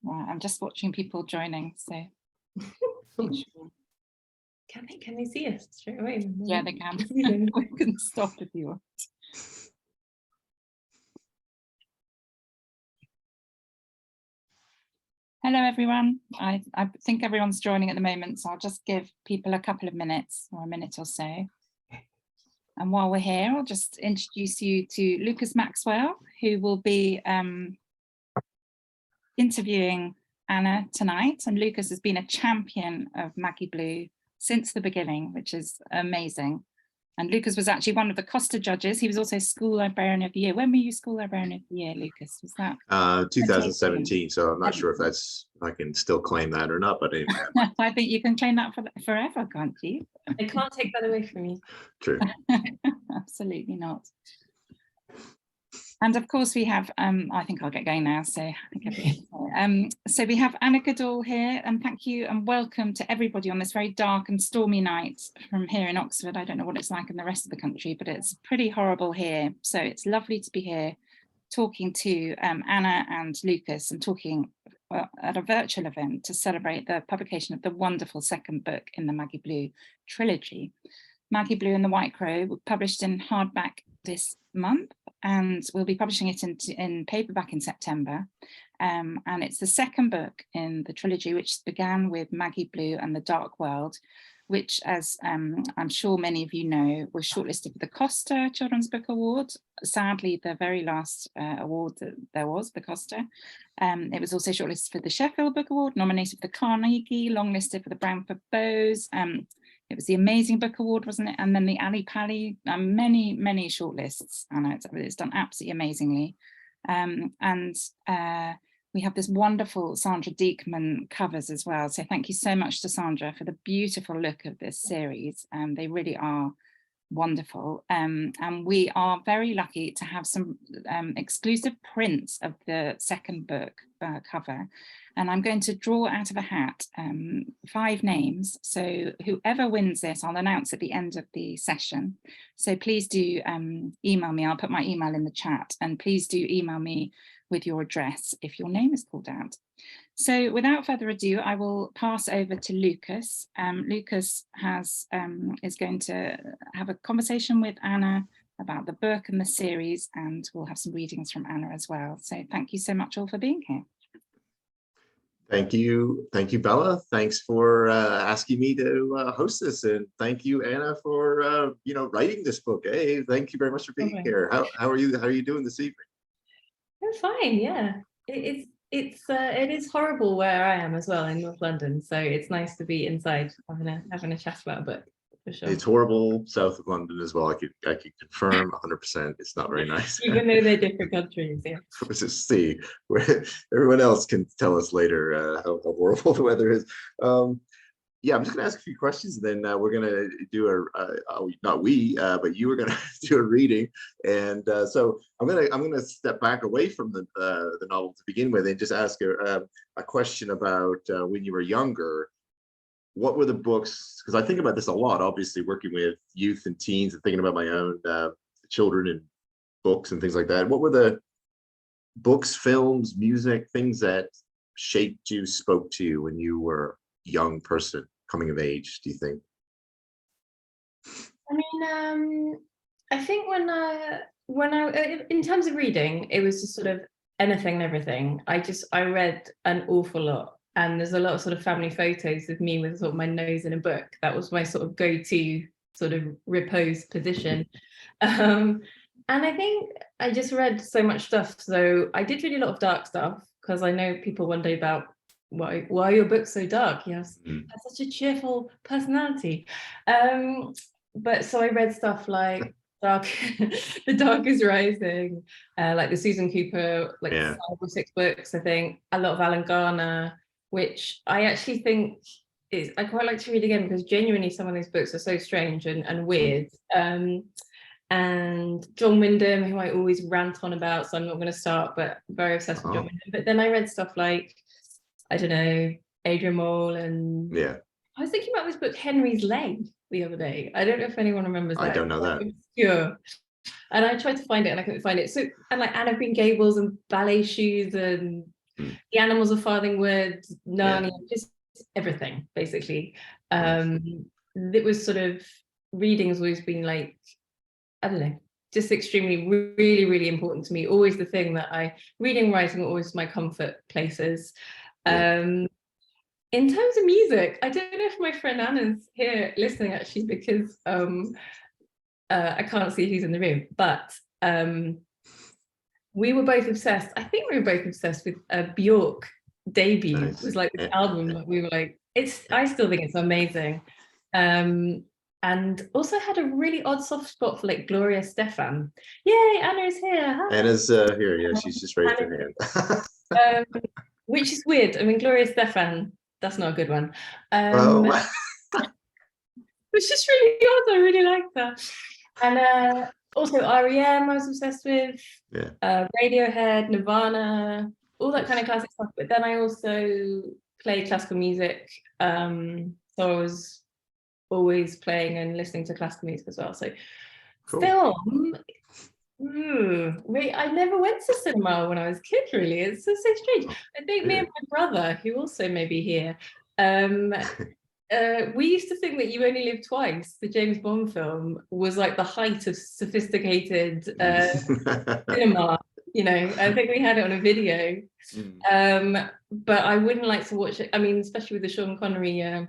Right, I'm just watching people joining, so Can they see us straight away? yeah, they can. We can stop if you want. Hello, everyone. I think everyone's joining at the moment, so I'll just give people a couple of minutes or a minute or so. And while we're here, I'll just introduce you to Lucas Maxwell, who will be interviewing Anna tonight. And Lucas has been a champion of Maggie Blue since the beginning, which is amazing. And Lucas was actually one of the Costa judges. He was also School Librarian of the Year. When were you School Librarian of the Year, Lucas? Was that 2017? So I'm not sure if I can still claim that or not, but anyway. I think you can claim that for forever, can't you? I can't take that away from you. True. Absolutely not. And of course we have, I think I'll get going now, so so we have Anna Goodall here, and thank you and welcome to everybody on this very dark and stormy night from here in Oxford. I don't know what it's like in the rest of the country, but it's pretty horrible here. So it's lovely to be here talking to Anna and Lucas and talking at a virtual event to celebrate the publication of the wonderful second book in the Maggie Blue trilogy. Maggie Blue and the White Crow, published in hardback this month, and we'll be publishing it in paperback in September. And it's the second book in the trilogy, which began with Maggie Blue and the Dark World, which, as I'm sure many of you know, was shortlisted for the Costa Children's Book Award. Sadly, the very last award that there was, the Costa. It was also shortlisted for the Sheffield Book Award, nominated for the Carnegie, longlisted for the Branford Bowes. It was the Amazing Book Award, wasn't it? And then the Ali Pali, many shortlists. Anna, it's done absolutely amazingly. We have this wonderful Sandra Diekman covers as well. So thank you so much to Sandra for the beautiful look of this series. They really are wonderful. And we are very lucky to have some exclusive prints of the second book cover. And I'm going to draw out of a hat 5 names. So whoever wins this, I'll announce at the end of the session. So please do email me. I'll put my email in the chat, and please do email me with your address if your name is called out. So without further ado, I will pass over to Lucas. Lucas is going to have a conversation with Anna about the book and the series, and we'll have some readings from Anna as well. So thank you so much all for being here. Thank you, Bella. Thanks for asking me to host this, and thank you, Anna, for writing this book. Hey, thank you very much for being here. How are you? How are you doing this evening? I'm fine. Yeah, it is horrible where I am as well in North London, so it's nice to be inside having a chat about a book. For sure. It's horrible south of London as well. I could confirm 100%. It's not very nice. Even though they're different countries, yeah. Let's just see. Everyone else can tell us later how horrible the weather is. Yeah, I'm just going to ask a few questions, and then we're going to do but you were going to do a reading. And so I'm going to step back away from the novel to begin with, and just ask a question about when you were younger. What were the books? Because I think about this a lot, obviously working with youth and teens and thinking about my own children and books and things like that. What were the books, films, music, things that shaped you, spoke to you when you were a young person coming of age, do you think? I mean, I think when I in terms of reading, it was just sort of anything and everything. I read an awful lot. And there's a lot of sort of family photos of me with sort of my nose in a book. That was my sort of go-to sort of repose position. And I think I just read so much stuff. So I did read a lot of dark stuff, because I know people wonder about why are your books so dark? You have such a cheerful personality. But so I read stuff like The Dark is Rising, like the Susan Cooper, like 5 or 6 books, I think. A lot of Alan Garner, which I actually think I quite like to read again, because genuinely some of these books are so strange and weird. And John Wyndham, who I always rant on about, so I'm not going to start, but very obsessed with John Wyndham. But then I read stuff like, I don't know, Adrian Mole, and I was thinking about this book, Henry's Leg, the other day. I don't know if anyone remembers that. I don't know that. Obscure. And I tried to find it and I couldn't find it. So, and like Anne of Green Gables and Ballet Shoes and The Animals of Farthingwood, Narnia, just everything basically. It was sort of, reading has always been like, I don't know, just extremely, really, really important to me. Always the thing that reading, writing, always my comfort places. In terms of music, I don't know if my friend Anna's here listening actually, because I can't see who's in the room, but we were both obsessed. I think we were both obsessed with Bjork debut. Nice. It was like this album that we were like, I still think it's amazing. And also had a really odd soft spot for like Gloria Stefan. Yay, Anna is here. Hi. Anna's here, yeah, she's just raised her hand. Which is weird. I mean, Gloria Stefan, that's not a good one. It's just really odd. I really like that. And also REM I was obsessed with. Radiohead, Nirvana, all that kind of classic stuff. But then I also played classical music. So I was always playing and listening to classical music as well. So cool. Film, I never went to cinema when I was a kid, really. It's so strange. I think me and my brother, who also may be here, we used to think that You Only Live Twice, the James Bond film, was like the height of sophisticated cinema. You know, I think we had it on a video. But I wouldn't like to watch it. I mean, especially with the Sean Connery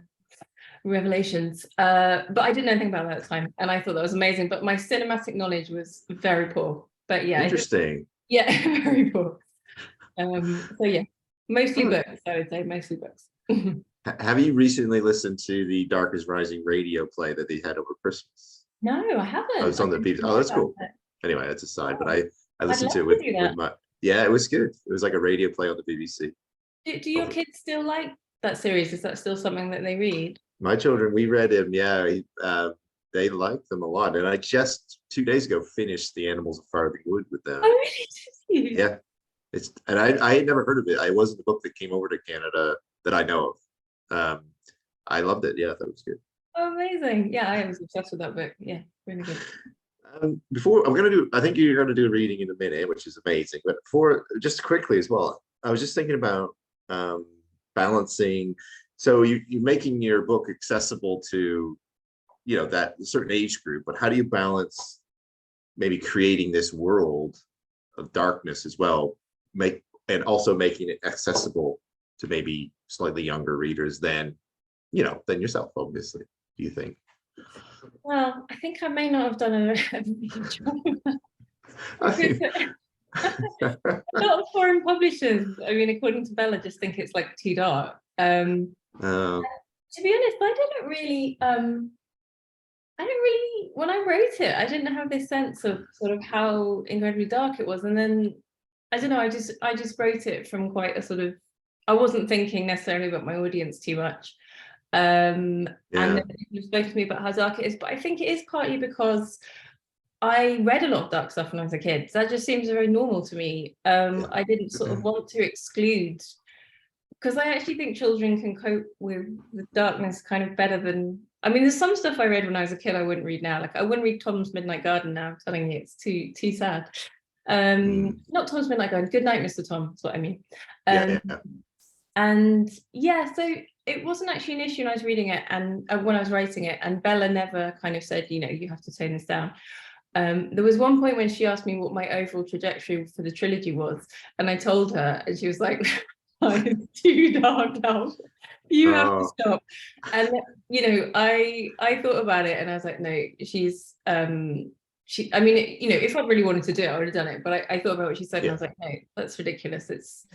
revelations. But I didn't know anything about that at the time, and I thought that was amazing. But my cinematic knowledge was very poor. But yeah, interesting. Very poor. So yeah, mostly books. I would say mostly books. Have you recently listened to the Dark is Rising radio play that they had over Christmas? No, I haven't. Oh, it's on the BBC. Oh, that's cool. Anyway, that's a side, but I listened to it with my. Yeah, it was good. It was like a radio play on the BBC. Do your kids still like that series? Is that still something that they read? My children, we read him. Yeah, they like them a lot. And I just 2 days ago finished The Animals of Farthingwood with them. Oh, really? Yeah, I had never heard of it. It wasn't a book that came over to Canada that I know of. I loved it. Yeah, I thought it was good. Oh, amazing. Yeah, I was obsessed with that book. Yeah, really good. Before I think you're gonna do a reading in a minute, which is amazing. But before, just quickly as well, I was just thinking about balancing. So you're making your book accessible to, that certain age group, but how do you balance maybe creating this world of darkness as well, and also making it accessible to maybe slightly younger readers than yourself, obviously, do you think? Well, I think I may not have done a job. A lot of foreign publishers, I mean, according to Bella, just think it's like too dark. To be honest, I didn't really, when I wrote it, I didn't have this sense of sort of how incredibly dark it was. And then, I don't know, I just wrote it from quite a sort of, I wasn't thinking necessarily about my audience too much. And then people spoke to me about how dark it is, but I think it is partly because I read a lot of dark stuff when I was a kid. So that just seems very normal to me. I didn't sort of want to exclude, because I actually think children can cope with darkness kind of better than, I mean, there's some stuff I read when I was a kid I wouldn't read now. Like I wouldn't read Tom's Midnight Garden now. I'm telling you, it's too sad. Not Tom's Midnight Garden, Good Night, Mr. Tom, that's what I mean. And yeah, so it wasn't actually an issue when I was reading it and when I was writing it, and Bella never kind of said, you have to tone this down. There was one point when she asked me what my overall trajectory for the trilogy was, and I told her, and she was like, it's too dark now, you have to stop. And I thought about it and I was like, no, she's I mean, if I really wanted to do it, I would have done it, but I thought about what she said and I was like, no, that's ridiculous. It's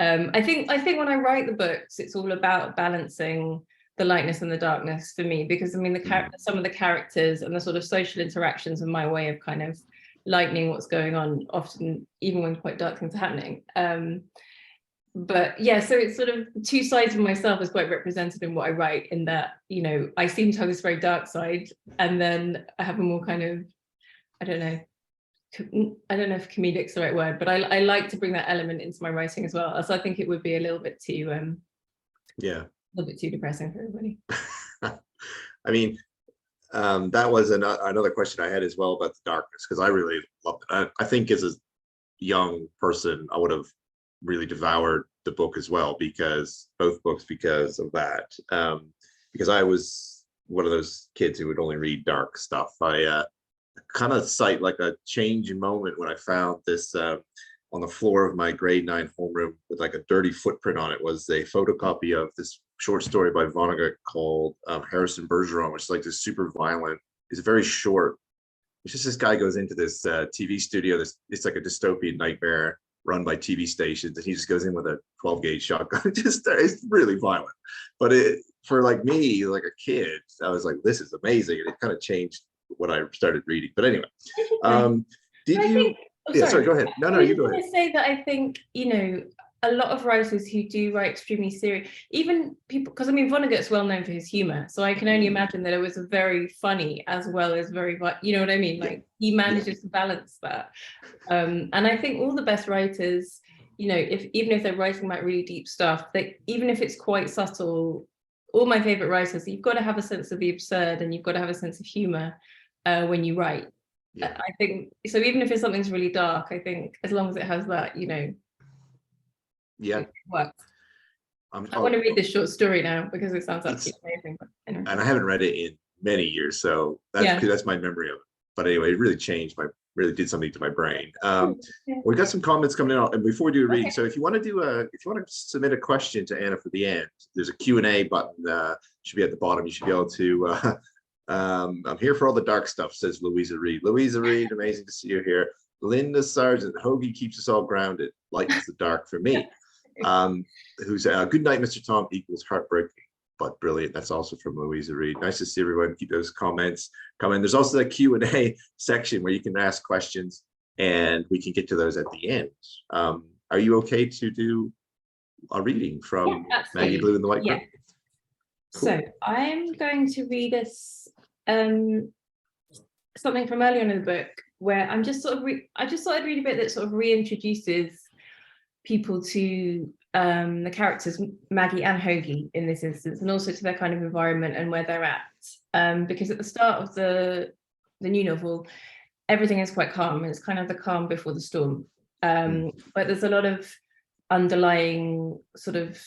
I think when I write the books, it's all about balancing the lightness and the darkness for me, because I mean some of the characters and the sort of social interactions are my way of kind of lightening what's going on, often even when quite dark things are happening. But yeah, so it's sort of two sides of myself is quite represented in what I write, in that I seem to have this very dark side, and then I have a more kind of, I don't know if comedic's the right word, but I like to bring that element into my writing as well, as I think it would be a little bit too a little bit too depressing for everybody. I mean, that was another question I had as well about the darkness, because I really loved it. I think as a young person, I would have really devoured the book as well, both books because of that. Because I was one of those kids who would only read dark stuff. I kind of cite like a change in moment when I found this on the floor of my grade 9 homeroom with like a dirty footprint on it. Was a photocopy of this short story by Vonnegut called Harrison Bergeron, which is like this super violent. It's very short. It's just this guy goes into this TV studio. It's like a dystopian nightmare run by TV stations, and he just goes in with a 12-gauge shotgun. It's really violent. But for like me, like a kid, I was like, this is amazing. And it kind of changed what I started reading. But anyway, sorry, go ahead. No, you go ahead. I was going to say that I think, a lot of writers who do write extremely serious, even people, because I mean, Vonnegut's well known for his humor. So I can only imagine that it was very funny as well as very, you know what I mean? Like he manages to balance that. And I think all the best writers, even if they're writing about really deep stuff, even if it's quite subtle, all my favorite writers, you've got to have a sense of the absurd and you've got to have a sense of humor when you write. I think so. Even if it's something's really dark, I think as long as it has that, it works. I want to read this short story now because it sounds absolutely amazing. But anyway. And I haven't read it in many years, so that's my memory of it. But anyway, it really really did something to my brain. We've got some comments coming in, and before we do a reading, so if you want to submit a question to Anna for the end, there's a Q&A button. Should be at the bottom. You should be able to. I'm here for all the dark stuff, says Louisa Reed. Louisa Reed, amazing to see you here. Linda Sargent, Hoagy keeps us all grounded, lightens the dark for me. Who's good night, Mr. Tom equals heartbreaking but brilliant. That's also from Louisa Reed. Nice to see everyone. Keep those comments coming. There's also the Q&A section where you can ask questions and we can get to those at the end. Are you okay to do a reading from Maggie Blue in the White Group? Cool. So I'm going to read us something from earlier in the book where I'm just sort of I just thought I'd read a bit that sort of reintroduces people to the characters Maggie and Hoagy in this instance, and also to their kind of environment and where they're at. Because at the start of the new novel, everything is quite calm, and it's kind of the calm before the storm. But there's a lot of underlying sort of,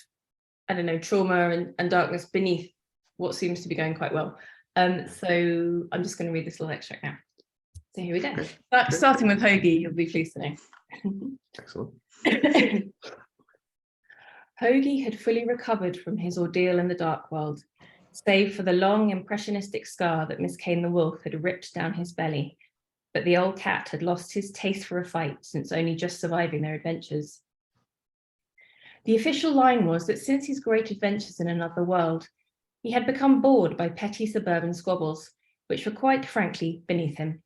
I don't know, trauma and darkness beneath what seems to be going quite well. So I'm just going to read this little extract now. So here we go. Okay. Starting with Hoagy, you'll be pleased to know. Excellent. Hoagy had fully recovered from his ordeal in the dark world, save for the long impressionistic scar that Miss Kane the wolf had ripped down his belly. But the old cat had lost his taste for a fight since only just surviving their adventures. The official line was that since his great adventures in another world, he had become bored by petty suburban squabbles, which were quite frankly beneath him.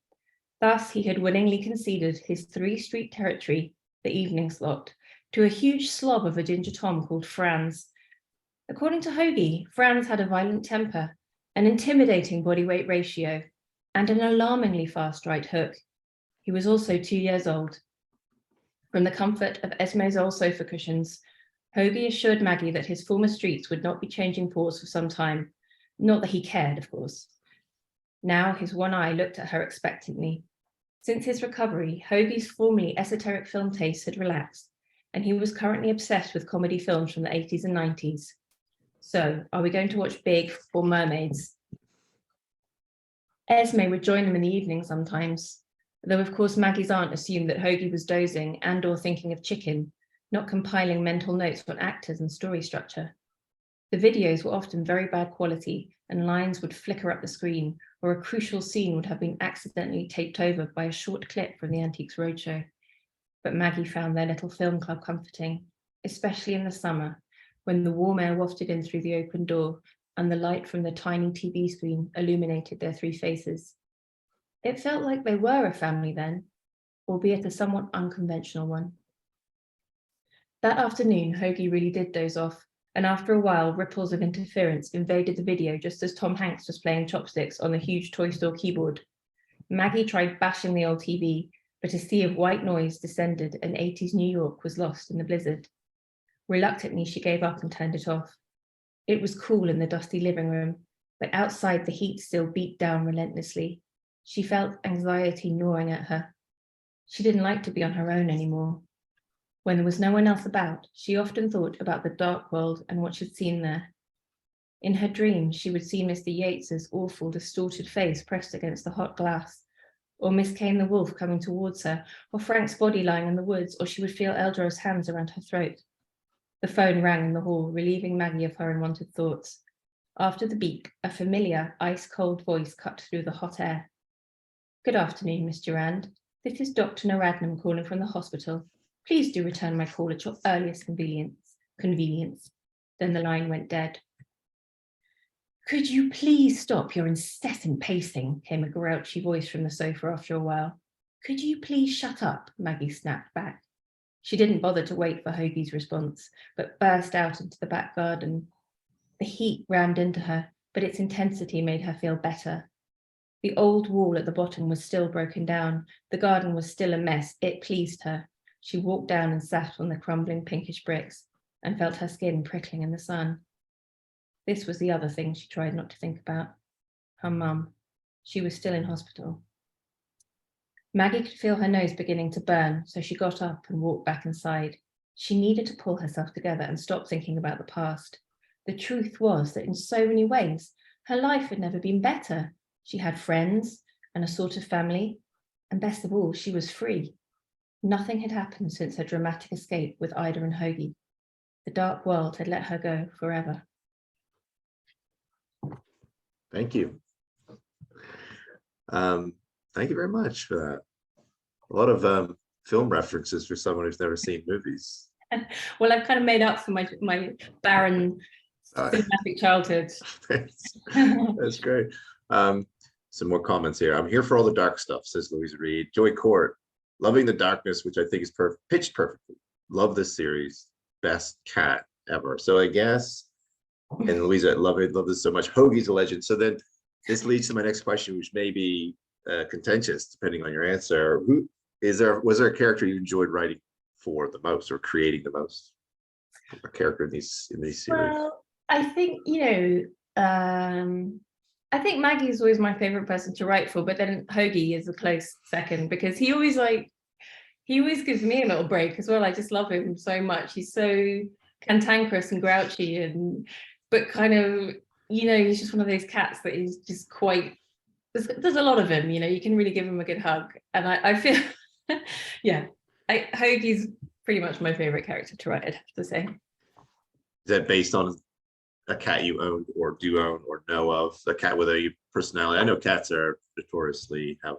Thus, he had willingly conceded his 3-street territory, the evening slot, to a huge slob of a ginger Tom called Franz. According to Hoagy, Franz had a violent temper, an intimidating body weight ratio, and an alarmingly fast right hook. He was also 2 years old. From the comfort of Esme's old sofa cushions, Hoagy assured Maggie that his former streets would not be changing paws for some time. Not that he cared, of course. Now his one eye looked at her expectantly. Since his recovery, Hoagy's formerly esoteric film taste had relaxed, and he was currently obsessed with comedy films from the 80s and 90s. So, are we going to watch Big or Mermaids? Esme would join them in the evening sometimes, though of course Maggie's aunt assumed that Hoagy was dozing and or thinking of chicken, not compiling mental notes on actors and story structure. The videos were often very bad quality, and lines would flicker up the screen, or a crucial scene would have been accidentally taped over by a short clip from the Antiques Roadshow. But Maggie found their little film club comforting, especially in the summer, when the warm air wafted in through the open door and the light from the tiny TV screen illuminated their 3 faces. It felt like they were a family then, albeit a somewhat unconventional one. That afternoon, Hoagy really did doze off, and after a while, ripples of interference invaded the video just as Tom Hanks was playing chopsticks on the huge toy store keyboard. Maggie tried bashing the old TV, but a sea of white noise descended and 80s New York was lost in the blizzard. Reluctantly, she gave up and turned it off. It was cool in the dusty living room, but outside the heat still beat down relentlessly. She felt anxiety gnawing at her. She didn't like to be on her own anymore. When there was no one else about, she often thought about the dark world and what she'd seen there. In her dreams, she would see Mr. Yates's awful, distorted face pressed against the hot glass, or Miss Kane the wolf coming towards her, or Frank's body lying in the woods, or she would feel Eldrow's hands around her throat. The phone rang in the hall, relieving Maggie of her unwanted thoughts. After the beep, a familiar, ice-cold voice cut through the hot air. Good afternoon, Miss Durand. This is Dr. Naradnam calling from the hospital. Please do return my call at your earliest convenience. Then the line went dead. Could you please stop your incessant pacing? Came a grouchy voice from the sofa after a while. Could you please shut up? Maggie snapped back. She didn't bother to wait for Hoagy's response, but burst out into the back garden. The heat rammed into her, but its intensity made her feel better. The old wall at the bottom was still broken down. The garden was still a mess. It pleased her. She walked down and sat on the crumbling pinkish bricks and felt her skin prickling in the sun. This was the other thing she tried not to think about. Her mum. She was still in hospital. Maggie could feel her nose beginning to burn, so she got up and walked back inside. She needed to pull herself together and stop thinking about the past. The truth was that in so many ways, her life had never been better. She had friends and a sort of family, and best of all, she was free. Nothing had happened since her dramatic escape with Ida and Hoagy. The dark world had let her go forever. Thank you. Thank you very much for that. A lot of film references for someone who's never seen movies. Well, I've kind of made up for my barren cinematic childhood. That's great. Some more comments here. I'm here for all the dark stuff, says Louise Reed. Joy Court, loving the darkness, which I think is pitched perfectly. Love this series. Best cat ever. So I guess, and Louisa, I love this so much. Hoagy's a legend. So then this leads to my next question, which may be contentious depending on your answer. Was there a character you enjoyed writing for the most or creating the most? A character in these series? Well, I think, I think Maggie's always my favorite person to write for, but then Hoagy is a close second because he always gives me a little break as well. I just love him so much. He's so cantankerous and grouchy, but kind of, he's just one of those cats that is just quite, there's a lot of him, you can really give him a good hug. And I feel, Hoagy's pretty much my favorite character to write, I'd have to say. Is that based on a cat you own or do own or know of? A cat with a personality? I know cats are notoriously have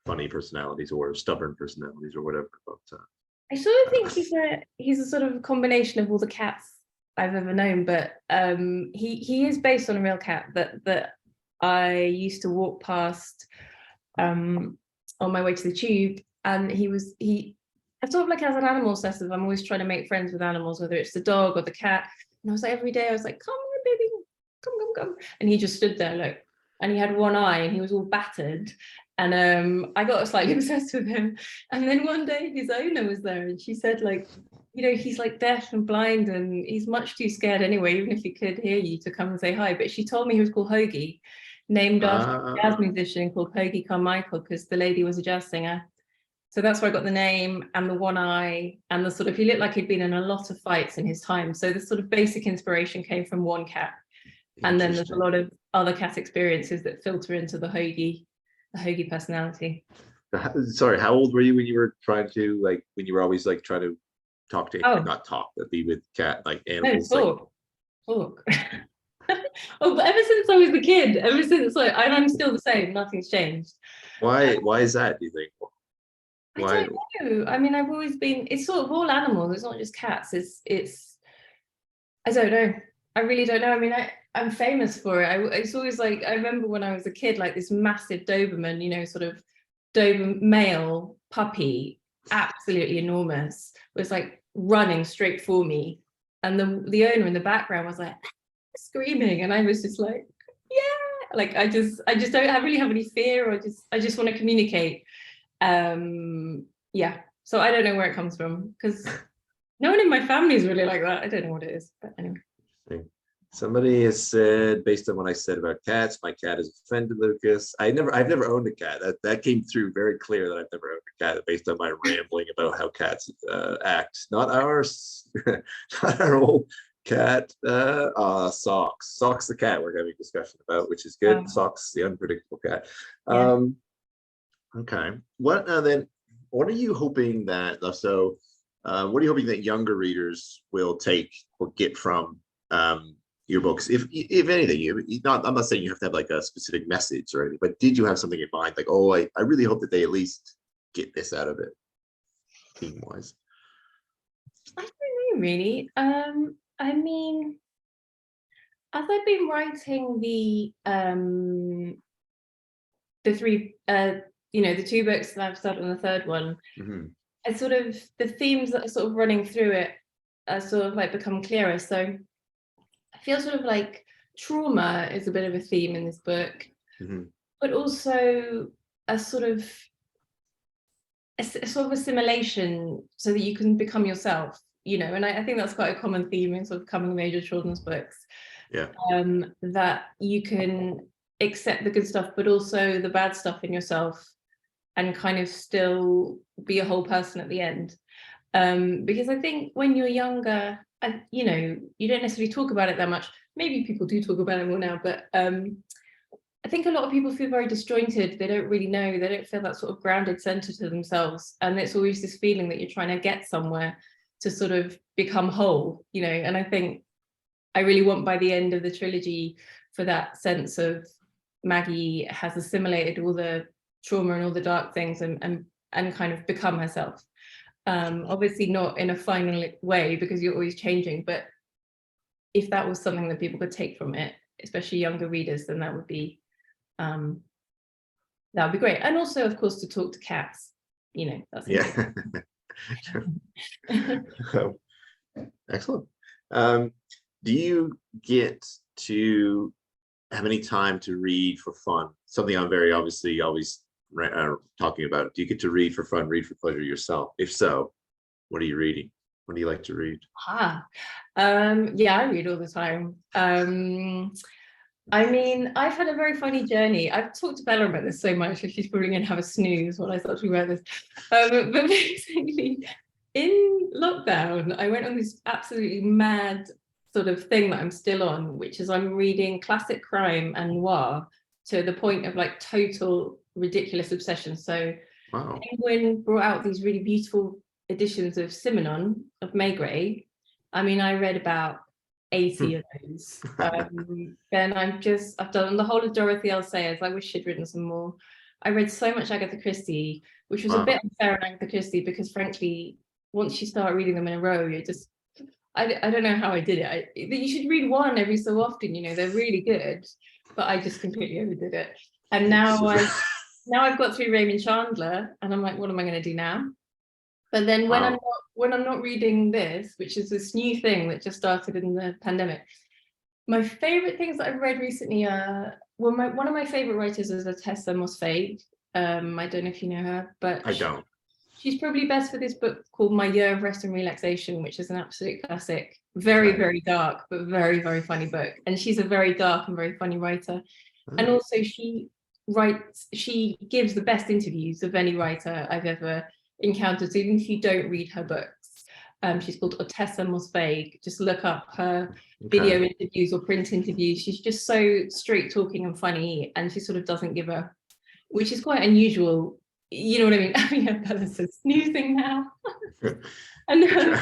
funny personalities or stubborn personalities or whatever. But I sort of think he's a sort of combination of all the cats I've ever known, but he is based on a real cat that I used to walk past on my way to the tube, and I sort of like as an animal obsessive, I'm always trying to make friends with animals, whether it's the dog or the cat. And I was like, every day I was like, come here, baby, come. And he just stood there, and he had one eye and he was all battered. And I got slightly obsessed with him. And then one day his owner was there and she said, he's deaf and blind and he's much too scared anyway, even if he could hear you, to come and say hi. But she told me he was called Hoagy, named after a jazz musician called Hoagy Carmichael, because the lady was a jazz singer. So that's where I got the name and the one eye and the sort of, he looked like he'd been in a lot of fights in his time. So the sort of basic inspiration came from one cat. And then there's a lot of other cat experiences that filter into the Hoagy personality. Sorry, how old were you when you were trying to, when you were always trying to talk to, not talk, but be with cat, animals? No, talk. Oh, but ever since I was a kid, I'm still the same, nothing's changed. Why is that, do you think? Why? I don't know. I mean, I've always been, it's sort of all animals, it's not just cats. It's I don't know. I really don't know. I mean, I'm famous for it. It's always I remember when I was a kid, this massive Doberman, sort of Doberman male puppy, absolutely enormous, was running straight for me. And the owner in the background was screaming. And I was just yeah, I just don't really have any fear, or I just want to communicate. So I don't know where it comes from, because no one in my family is really like that. I don't know what it is, but anyway. Somebody has said, based on what I said about cats, my cat has offended Lucas. I've never owned a cat. That came through very clear that I've never owned a cat based on my rambling about how cats act. Not ours, not our old cat. Socks. Socks the cat we're having a discussion about, which is good. Socks, the unpredictable cat. Yeah. Okay. What are you hoping that what are you hoping that younger readers will take or get from your books, if anything? I'm not saying you have to have like a specific message or anything, but did you have something in mind, like, oh, I really hope that they at least get this out of it, theme wise? I don't know, really. I mean, as I've been writing the three, the 2 books that I've started on the 3rd one, I sort of, the themes that are sort of running through it are sort of like become clearer. So I feel sort of like trauma is a bit of a theme in this book, but also a sort of assimilation, so that you can become yourself, and I think that's quite a common theme in sort of coming of age children's books. Yeah. That you can accept the good stuff, but also the bad stuff in yourself, and kind of still be a whole person at the end. Because I think when you're younger, you don't necessarily talk about it that much. Maybe people do talk about it more now, but I think a lot of people feel very disjointed. They don't really know. They don't feel that sort of grounded center to themselves. And it's always this feeling that you're trying to get somewhere to sort of become whole, And I think I really want, by the end of the trilogy, for that sense of Maggie has assimilated all the trauma and all the dark things and kind of become herself. Obviously not in a final way, because you're always changing, but if that was something that people could take from it, especially younger readers, then that would be great. And also, of course, to talk to cats, that's Excellent. Do you get to have any time to read for fun? Something I'm very obviously always talking about. Do you get to read for fun, read for pleasure yourself? If so, what are you reading? What do you like to read? Yeah, I read all the time. I mean, I've had a very funny journey. I've talked to Bella about this so much, and she's probably going to have a snooze while I start talking about this. But basically, in lockdown, I went on this absolutely mad sort of thing that I'm still on, which is I'm reading classic crime and noir to the point of like total ridiculous obsession. So Wow. Penguin brought out these really beautiful editions of Simenon of Maigret. I mean, I read about 80 of those. Then I've done the whole of Dorothy L. Sayers. I wish she'd written some more. I read so much Agatha Christie, which was a bit unfair on Agatha Christie, because frankly, once you start reading them in a row, you're just, I don't know how I did it. You should read one every so often, they're really good, but I just completely overdid it. And now I've got through Raymond Chandler, and I'm like, what am I going to do now? But then when I'm not reading this, which is this new thing that just started in the pandemic, my favorite things that I've read recently are, one of my favorite writers is Tessa Mosfeig. I don't know if you know her, but I don't. She's probably best for this book called My Year of Rest and Relaxation, which is an absolute classic. Very, very dark, but very, very funny book. And she's a very dark and very funny writer. And also she gives the best interviews of any writer I've ever encountered. So even if you don't read her books, she's called Tessa Mosfeig. Just look up her video interviews or print interviews. She's just so straight talking and funny, and she sort of doesn't give a, which is quite unusual. You know what I mean? I mean, Bella's snoozing now. And then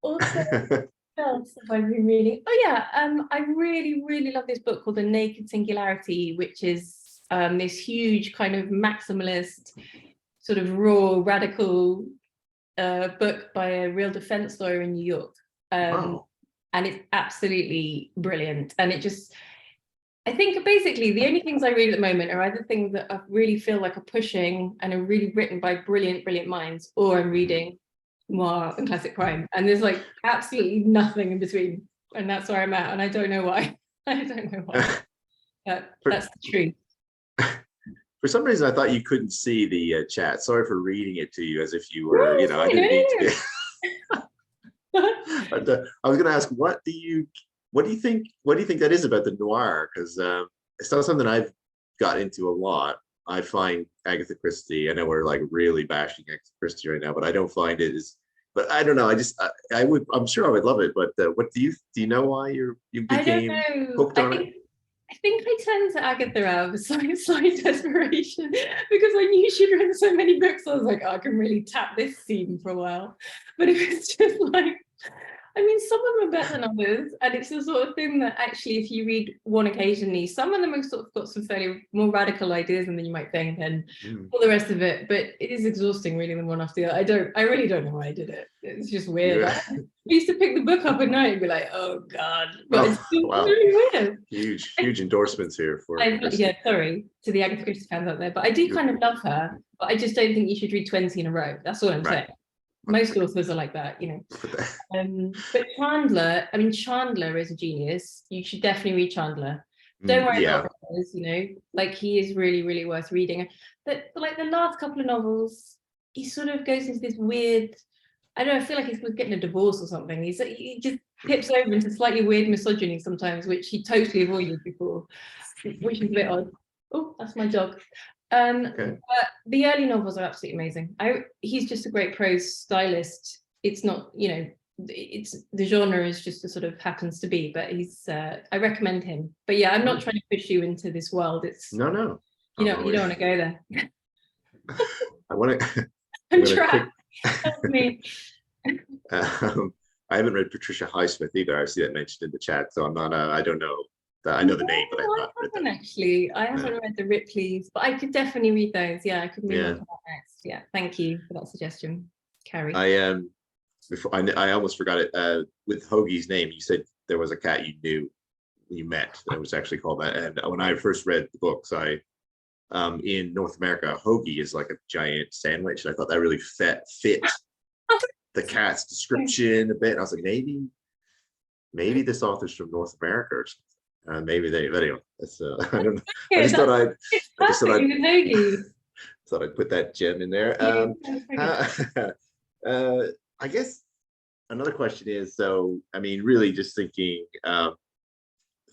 also, what else have I been reading? Oh yeah, I really, really love this book called The Naked Singularity, which is this huge kind of maximalist, sort of raw, radical book by a real defense lawyer in New York. And it's absolutely brilliant. And it just, I think basically the only things I read at the moment are either things that I really feel like are pushing and are really written by brilliant, brilliant minds, or I'm reading noir and classic crime. And there's like absolutely nothing in between. And that's where I'm at. And I don't know why. I don't know why. But that's the truth. For some reason, I thought you couldn't see the chat. Sorry for reading it to you as if you were, I didn't need to be. I was going to ask, what do you think that is about the noir? Because it's not something I've got into a lot. I find Agatha Christie, I know we're like really bashing Agatha Christie right now, but I don't find it as, but I don't know. I'm sure I would love it. But what do you know why you became hooked on it? I think I turned to Agatha out of a slight desperation because I knew she'd written so many books. I was like, oh, I can really tap this scene for a while. But it was just like, I mean, some of them are better than others, and it's the sort of thing that actually, if you read one occasionally, some of them have sort of got some fairly more radical ideas than you might think, and all the rest of it. But it is exhausting reading them one after the other. I really don't know why I did it. It's just weird. Yeah. I used to pick the book up at night and be like, oh God, but it's wow. really weird. Huge endorsements here for yeah, sorry to the Agatha Christie fans out there, but I do kind of love her. But I just don't think you should read 20 in a row. That's all I'm saying. Most authors are like that, you know. But Chandler, I mean, Chandler is a genius. You should definitely read Chandler. Don't worry about others, you know, like he is really, really worth reading. But like the last couple of novels, he sort of goes into this weird, I don't know, I feel like he's getting a divorce or something. He just tips over into slightly weird misogyny sometimes, which he totally avoided before, which is a bit odd. Oh, that's my dog. But the early novels are absolutely amazing. He's just a great prose stylist. It's not, you know, it's the genre is just a sort of happens to be, but he's I recommend him. But yeah, I'm not trying to push you into this world. It's no. You don't want to go there. I want to. I'm trapped. Help me. I haven't read Patricia Highsmith either. I see that mentioned in the chat, so I'm not. I don't know. I know the name, but I've not read them. Actually, I haven't read the Ripleys, but I could definitely read those. Yeah, I could move on to that next. Yeah, thank you for that suggestion, Carrie. Before I almost forgot it. With Hoagy's name, you said there was a cat you met that was actually called that. And when I first read the books, in North America, Hoagy is like a giant sandwich, and I thought that really fit the cat's description a bit. I was like, maybe this author's from North America or something. Maybe they, but anyway, that's I don't know. I just thought I'd put that gem in there. I guess another question is, so I mean, really just thinking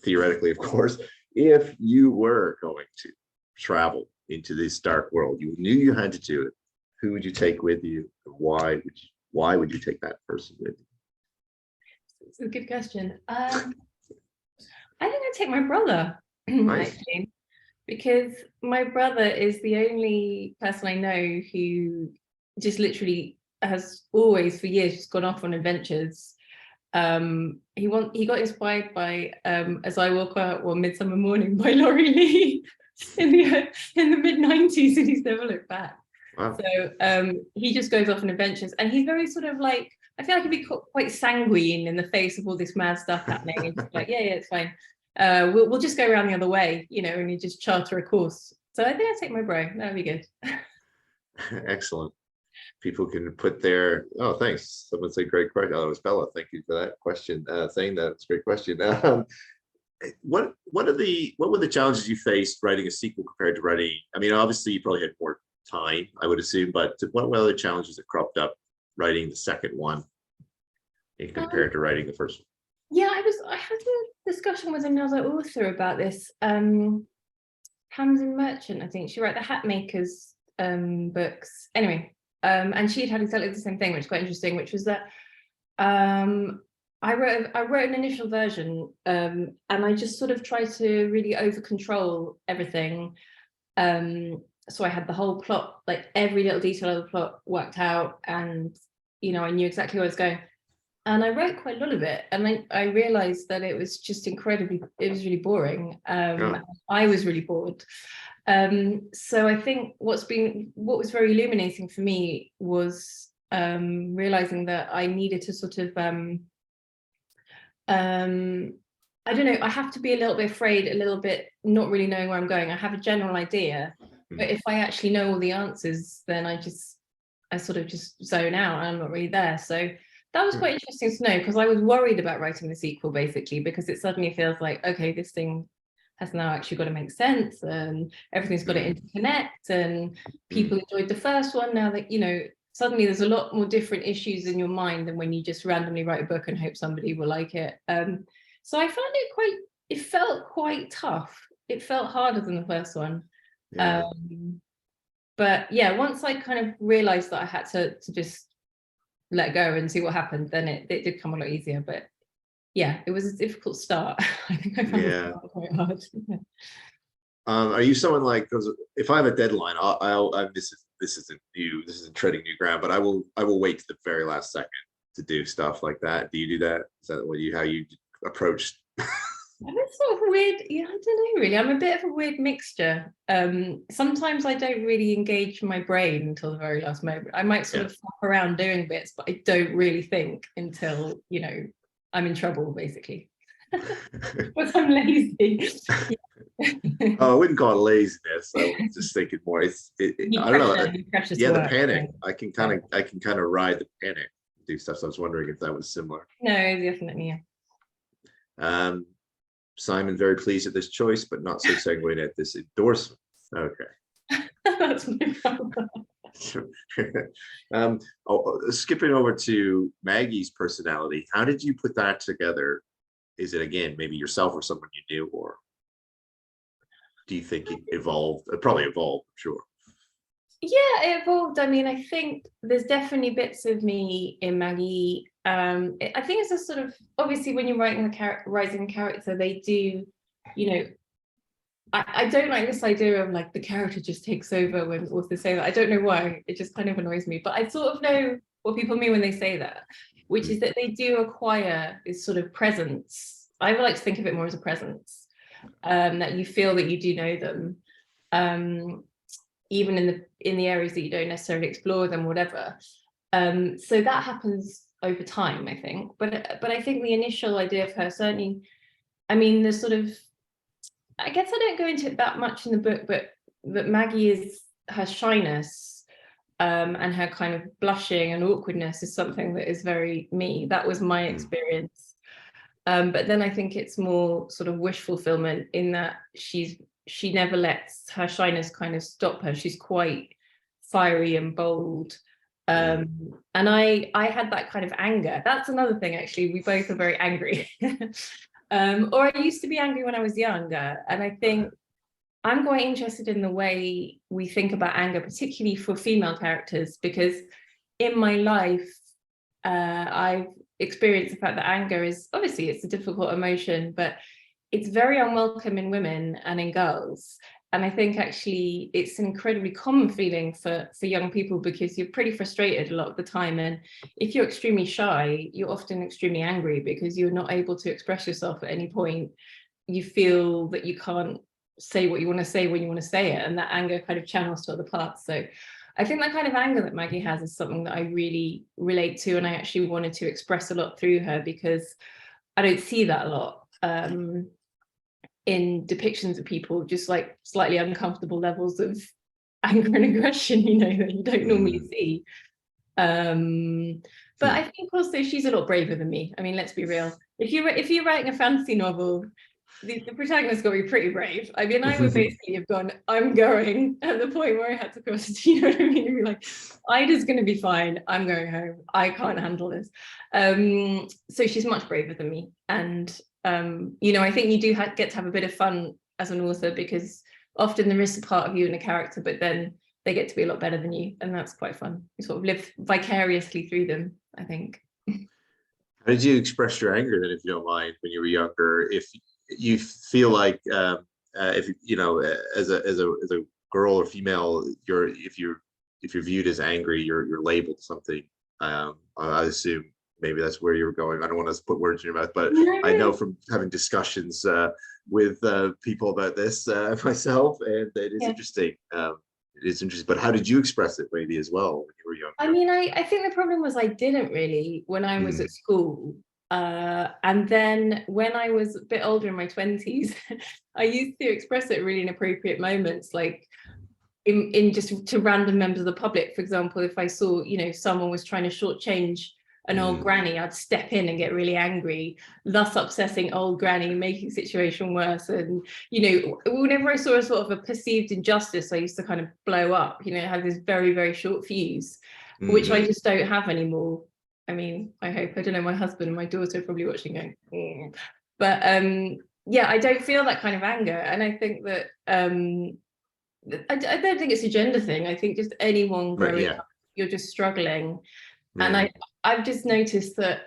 theoretically, of course, if you were going to travel into this dark world, you knew you had to do it, who would you take with you? Why would you take that person with you? It's a good question. I think I'd take my brother, actually, because my brother is the only person I know who just literally has always for years just gone off on adventures. He got inspired by As I Walk Out One Midsummer Morning by Laurie Lee in the mid-90s, and he's never looked back. Wow. So he just goes off on adventures, and he's very sort of like, I feel like he'd be quite sanguine in the face of all this mad stuff happening. And just like, yeah, it's fine. We'll just go around the other way, you know, and you just charter a course. So I think I'd take my bro. That'd be good. Excellent. People can put their, oh, thanks. Someone said great question. Oh, it was Bella. Thank you for that question. Saying that it's a great question. What were the challenges you faced writing a sequel compared to writing? I mean, obviously you probably had more time, I would assume, but what were other challenges that cropped up writing the second one compared to writing the first one? Yeah, I had a discussion with another author about this. Tamsin Merchant, I think she wrote the Hatmakers books. Anyway, and she'd had exactly the same thing, which is quite interesting, which was that I wrote an initial version, and I just sort of tried to really over control everything. So I had the whole plot, like every little detail of the plot worked out, and you know, I knew exactly where I was going. And I wrote quite a lot of it, and I realized that it was just it was really boring. I was really bored. So I think what was very illuminating for me was realizing that I needed to sort of I don't know, I have to be a little bit afraid, a little bit not really knowing where I'm going. I have a general idea, but if I actually know all the answers, then I sort of just zone out and I'm not really there. So that was quite interesting to know, because I was worried about writing the sequel, basically, because it suddenly feels like, okay, this thing has now actually got to make sense and everything's got to interconnect, and people enjoyed the first one. Now that, you know, suddenly there's a lot more different issues in your mind than when you just randomly write a book and hope somebody will like it. So I found it felt quite tough. It felt harder than the first one. Yeah. But yeah, once I kind of realized that I had to just let go and see what happened, then it did come a lot easier. But yeah, it was a difficult start. I think I found it quite hard. Are you someone like, because if I have a deadline, this isn't treading new ground, but I will wait to the very last second to do stuff like that. Do you do that? Is that how you approach? I'm a sort of weird, yeah, I don't know really. I'm a bit of a weird mixture. Sometimes I don't really engage my brain until the very last moment. I might sort of flop around doing bits, but I don't really think until, you know, I'm in trouble, basically. But I'm lazy. Oh, I wouldn't call it laziness. I was just thinking more. I don't know. The panic. I can kind of ride the panic, do stuff. So I was wondering if that was similar. No, definitely, yeah. Simon, very pleased at this choice, but not so sanguine at this endorsement. Okay. That's my problem. Skipping over to Maggie's personality, how did you put that together? Is it, again, maybe yourself or someone you knew, or do you think it evolved? It probably evolved, I'm sure. Yeah, it evolved. I mean, I think there's definitely bits of me in Maggie. I think it's a sort of, obviously when you're writing a rising character, they do, you know, I don't like this idea of like the character just takes over when authors say that. I don't know why, it just kind of annoys me, but I sort of know what people mean when they say that, which is that they do acquire this sort of presence. I would like to think of it more as a presence, that you feel that you do know them, even in the areas that you don't necessarily explore them, whatever. So that happens over time, I think. But I think the initial idea of her, certainly, I mean, the sort of, I guess I don't go into it that much in the book, but Maggie is, her shyness and her kind of blushing and awkwardness is something that is very me. That was my experience. But then I think it's more sort of wish fulfillment in that she never lets her shyness kind of stop her. She's quite fiery and bold. And I had that kind of anger. That's another thing, actually. We both are very angry. Or I used to be angry when I was younger. And I think I'm quite interested in the way we think about anger, particularly for female characters, because in my life, I've experienced the fact that anger is, obviously it's a difficult emotion, but it's very unwelcome in women and in girls. And I think actually it's an incredibly common feeling for young people, because you're pretty frustrated a lot of the time. And if you're extremely shy, you're often extremely angry because you're not able to express yourself at any point. You feel that you can't say what you want to say when you want to say it, and that anger kind of channels to other parts. So I think that kind of anger that Maggie has is something that I really relate to, and I actually wanted to express a lot through her, because I don't see that a lot in depictions of people, just like slightly uncomfortable levels of anger and aggression, you know, that you don't normally see. But I think also she's a lot braver than me. I mean, let's be real. If you're writing a fantasy novel, the protagonist's got to be pretty brave. I mean, I would basically have gone, I'm going, at the point where I had to cross it, you know what I mean? You'd be like, Ida's going to be fine. I'm going home. I can't handle this. So she's much braver than me. And you know, I think you do get to have a bit of fun as an author, because often there is a part of you in a character, but then they get to be a lot better than you, and that's quite fun. You sort of live vicariously through them, I think. How did you express your anger then, if you don't mind, when you were younger? If you feel like, if you know, as a girl or female, if you're viewed as angry, you're labeled something. I assume maybe that's where you were going. I don't want to put words in your mouth, but I know from having discussions with people about this myself, and it is interesting. It is interesting. But how did you express it, maybe, as well, when you were young? I mean, I think the problem was I didn't really when I was at school. And then when I was a bit older, in my 20s, I used to express it really in appropriate moments, like in just to random members of the public. For example, if I saw, you know, someone was trying to shortchange an old granny, I'd step in and get really angry, thus upsetting old granny, making the situation worse. And, you know, whenever I saw a sort of a perceived injustice, I used to kind of blow up, you know, have this very, very short fuse. which I just don't have anymore. I mean, I hope. I don't know, my husband and my daughter are probably watching going, "Mm." But yeah, I don't feel that kind of anger. And I think that I don't think it's a gender thing. I think just anyone growing up, you're just struggling. And I've just noticed that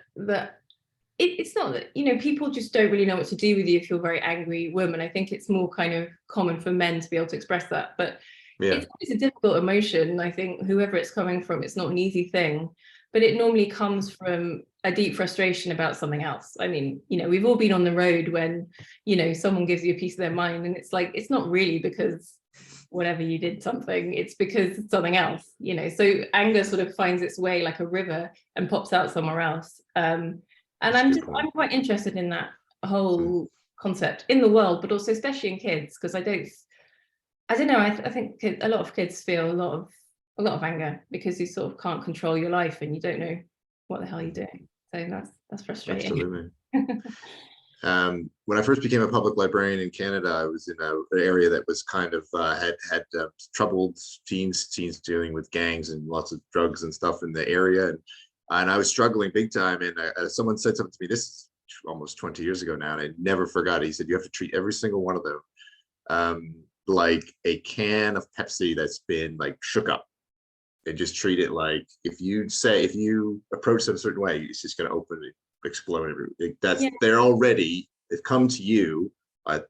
it's not that, you know, people just don't really know what to do with you if you're a very angry woman. I think it's more kind of common for men to be able to express that. But it's a difficult emotion. I think whoever it's coming from, it's not an easy thing. But it normally comes from a deep frustration about something else. I mean, you know, we've all been on the road when, you know, someone gives you a piece of their mind, and it's like, it's not really because whatever you did something, it's because it's something else, you know. So anger sort of finds its way like a river and pops out somewhere else. And I'm quite interested in that whole concept in the world, but also especially in kids, because I don't know, I think a lot of kids feel a lot of anger because you sort of can't control your life and you don't know what the hell you're doing. So that's frustrating. Absolutely. When I first became a public librarian in Canada, I was in an area that was kind of had troubled teens dealing with gangs and lots of drugs and stuff in the area, and I was struggling big time. And someone said something to me, this is almost 20 years ago now, and I never forgot it. He said, you have to treat every single one of them like a can of Pepsi that's been like shook up, and just treat it like, if you approach them a certain way, it's just going to open and explode. They've come to you at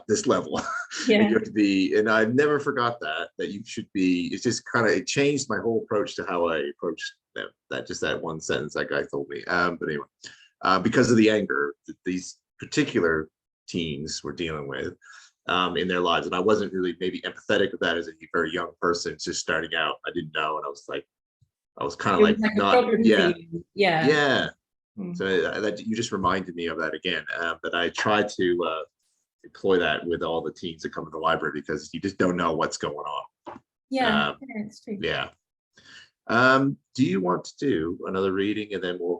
this level. And you have to be, and I never forgot that you should be. It's just kind of, it changed my whole approach to how I approach them. That one sentence that guy told me. But anyway, because of the anger that these particular teens were dealing with in their lives, and I wasn't really maybe empathetic with that as a very young person just starting out. I didn't know, and I was kind of like not, yeah. So that you just reminded me of that again. But I try to employ that with all the teens that come to the library, because you just don't know what's going on. Yeah, it's true. Yeah. Do you want to do another reading, and then we'll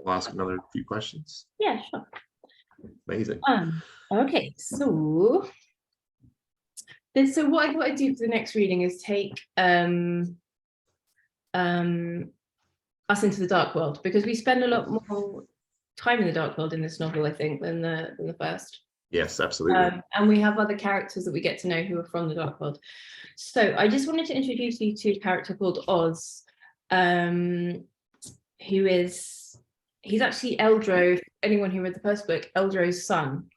ask another few questions? Yeah, sure. Amazing. Okay, so what I do for the next reading is take us into the dark world, because we spend a lot more time in the dark world in this novel, I think, than the first. Yes, absolutely. And we have other characters that we get to know who are from the dark world. So I just wanted to introduce you to a character called Oz, he's actually Eldro, anyone who read the first book, Eldro's son.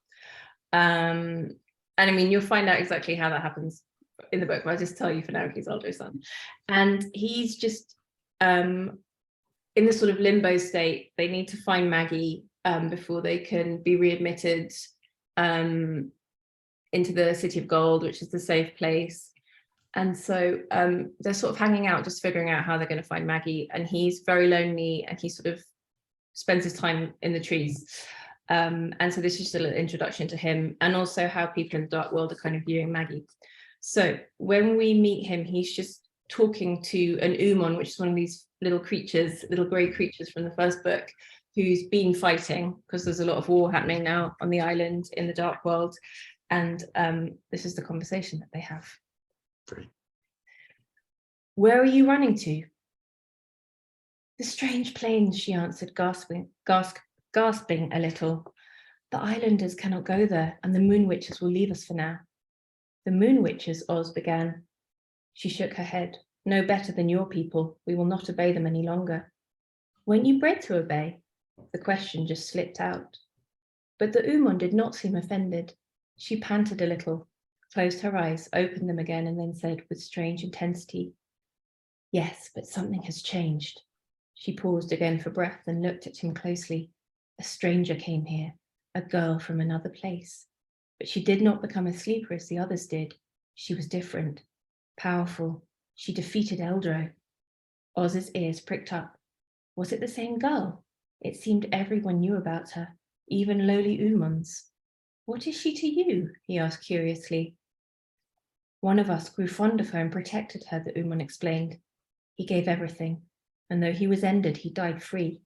And I mean, you'll find out exactly how that happens in the book, but I'll just tell you for now, he's Eldro's son. And he's just in this sort of limbo state. They need to find Maggie before they can be readmitted into the City of Gold, which is the safe place. And so they're sort of hanging out, just figuring out how they're going to find Maggie. And he's very lonely, and he sort of spends his time in the trees. And so this is just a little introduction to him, and also how people in the dark world are kind of viewing Maggie. So when we meet him, he's just talking to an Umon, which is one of these little creatures, little grey creatures from the first book, who's been fighting, because there's a lot of war happening now on the island in the dark world. And this is the conversation that they have. Great. Where are you running to? The strange plains, she answered, gasping a little. The islanders cannot go there, and the moon witches will leave us for now. The moon witches, Oz began. She shook her head. No better than your people. We will not obey them any longer. Weren't you bred to obey? The question just slipped out. But the Umon did not seem offended. She panted a little, closed her eyes, opened them again, and then said with strange intensity, yes, but something has changed. She paused again for breath and looked at him closely. A stranger came here, a girl from another place. But she did not become a sleeper as the others did. She was different, powerful. She defeated Eldro. Oz's ears pricked up. Was it the same girl? It seemed everyone knew about her, even lowly Umons. What is she to you? He asked curiously. One of us grew fond of her and protected her, the Umon explained. He gave everything, and though he was ended, he died free.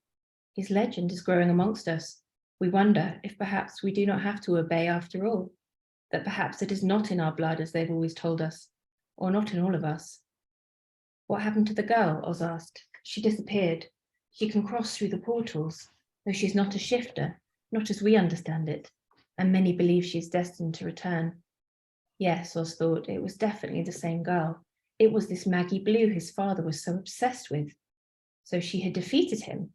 His legend is growing amongst us. We wonder if perhaps we do not have to obey after all, that perhaps it is not in our blood as they've always told us, or not in all of us. What happened to the girl? Oz asked. She disappeared. She can cross through the portals, though she's not a shifter, not as we understand it, and many believe she's destined to return. Yes, Oz thought, it was definitely the same girl. It was this Maggie Blue his father was so obsessed with. So she had defeated him.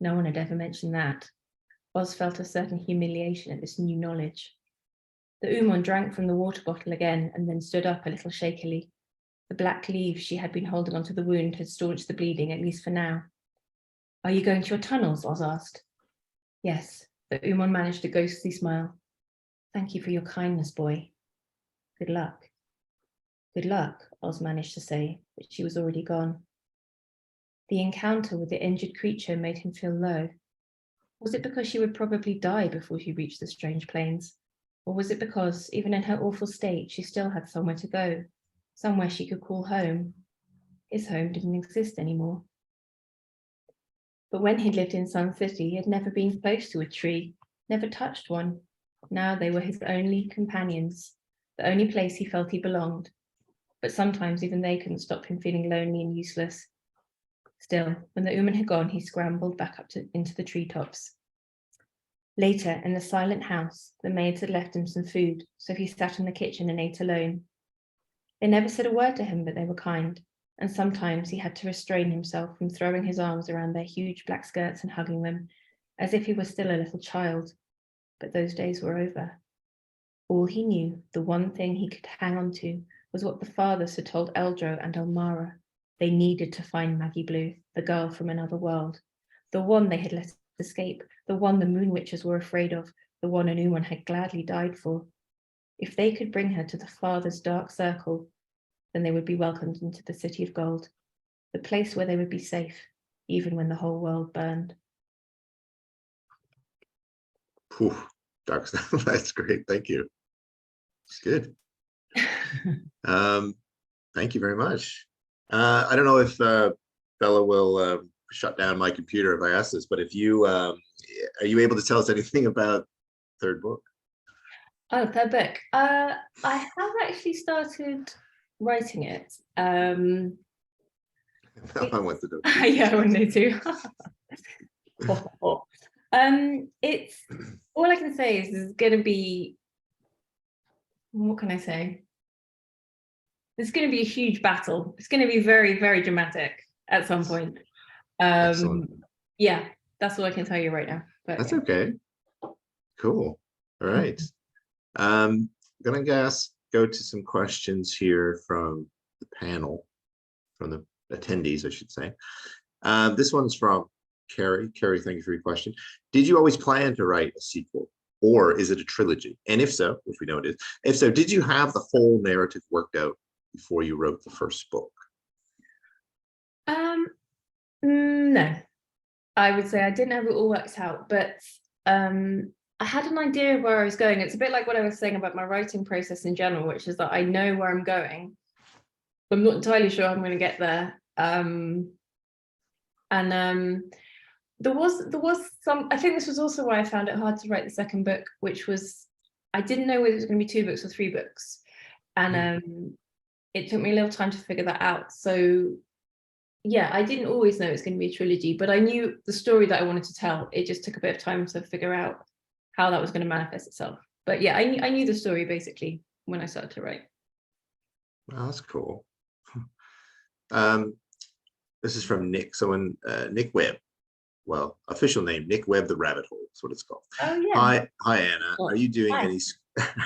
No one had ever mentioned that. Oz felt a certain humiliation at this new knowledge. The Umon drank from the water bottle again and then stood up a little shakily. The black leaves she had been holding onto the wound had staunched the bleeding, at least for now. Are you going to your tunnels? Oz asked. Yes, the Umon managed a ghostly smile. Thank you for your kindness, boy. Good luck. Good luck, Oz managed to say, but she was already gone. The encounter with the injured creature made him feel low. Was it because she would probably die before she reached the strange plains? Or was it because, even in her awful state, she still had somewhere to go, somewhere she could call home? His home didn't exist anymore. But when he'd lived in Sun City, he had never been close to a tree, never touched one. Now they were his only companions, the only place he felt he belonged. But sometimes even they couldn't stop him feeling lonely and useless. Still, when the Umon had gone, he scrambled back up into the treetops. Later, in the silent house, the maids had left him some food, so he sat in the kitchen and ate alone. They never said a word to him, but they were kind, and sometimes he had to restrain himself from throwing his arms around their huge black skirts and hugging them, as if he were still a little child. But those days were over. All he knew, the one thing he could hang on to, was what the fathers had told Eldro and Elmara. They needed to find Maggie Blue, the girl from another world, the one they had let escape, the one the moon witches were afraid of, the one an Umon had gladly died for. If they could bring her to the father's dark circle, then they would be welcomed into the City of Gold, the place where they would be safe, even when the whole world burned. Whew, dark stuff. That's great. Thank you. It's good. Thank you very much. I don't know if Bella will shut down my computer if I ask this, but if you are you able to tell us anything about third book? Oh, third book. I have actually started writing it. I want to know. Yeah, I want to too. It's all I can say is there's going to be. What can I say? There's going to be a huge battle. It's going to be very, very dramatic at some point. Yeah, that's all I can tell you right now. But that's yeah. okay. Cool. All right. I'm gonna go to some questions here from the panel, from the attendees, I should say. This one's from Carrie. Carrie, thank you for your question. Did you always plan to write a sequel, or is it a trilogy? And if so, which we know it is, if so, did you have the whole narrative worked out before you wrote the first book? No, I would say I didn't have it all worked out, but I had an idea of where I was going. It's a bit like what I was saying about my writing process in general, which is that I know where I'm going. I'm not entirely sure I'm going to get there. There was some, I think this was also why I found it hard to write the second book, which was, I didn't know whether it was going to be 2 books or 3 books. And it took me a little time to figure that out. So yeah, I didn't always know it was going to be a trilogy, but I knew the story that I wanted to tell. It just took a bit of time to figure out how that was going to manifest itself. But yeah, I knew the story basically when I started to write. Well, that's cool. This is from Nick. So when Nick Webb, well, official name, Nick Webb, the Rabbit Hole, that's what it's called. Oh yeah. Hi Anna. Oh, are you doing hi. any?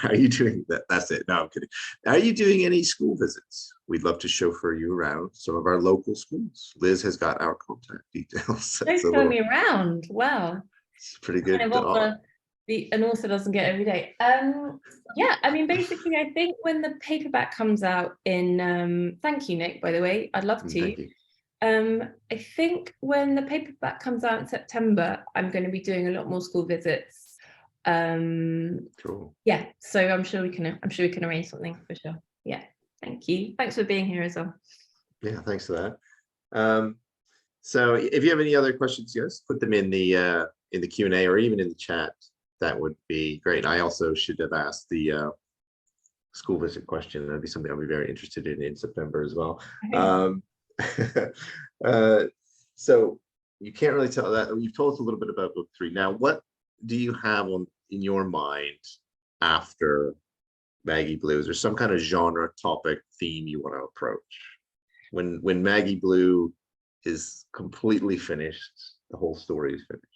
Are you doing that? That's it. No, I'm kidding. Are you doing any school visits? We'd love to chauffeur you around some of our local schools. Liz has got our contact details. Don't show me around. Wow. It's pretty good. Kind of what an author doesn't get every day. Yeah, I mean, basically, I think when the paperback comes out in, thank you, Nick, by the way, I'd love to. Thank you. I think when the paperback comes out in September, I'm going to be doing a lot more school visits. Cool. Yeah, so I'm sure we can arrange something for sure. Yeah, thank you. Thanks for being here as well. Yeah, thanks for that. So if you have any other questions, yes, put them in the Q&A or even in the chat. That would be great. I also should have asked the school visit question. That'd be something I'll be very interested in September as well. Okay. So you can't really tell that. You've told us a little bit about book 3. Now, what do you have in your mind after Maggie Blue? Is there some kind of genre, topic, theme you want to approach? When Maggie Blue is completely finished, the whole story is finished.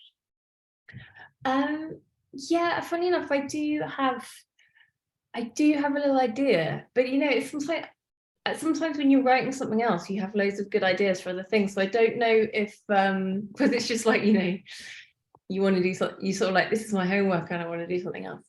Yeah, funny enough, I do have a little idea, but you know, it's sometimes when you're writing something else, you have loads of good ideas for other things. So I don't know if because it's just like, you know, you want to do something, you sort of like, this is my homework and I want to do something else.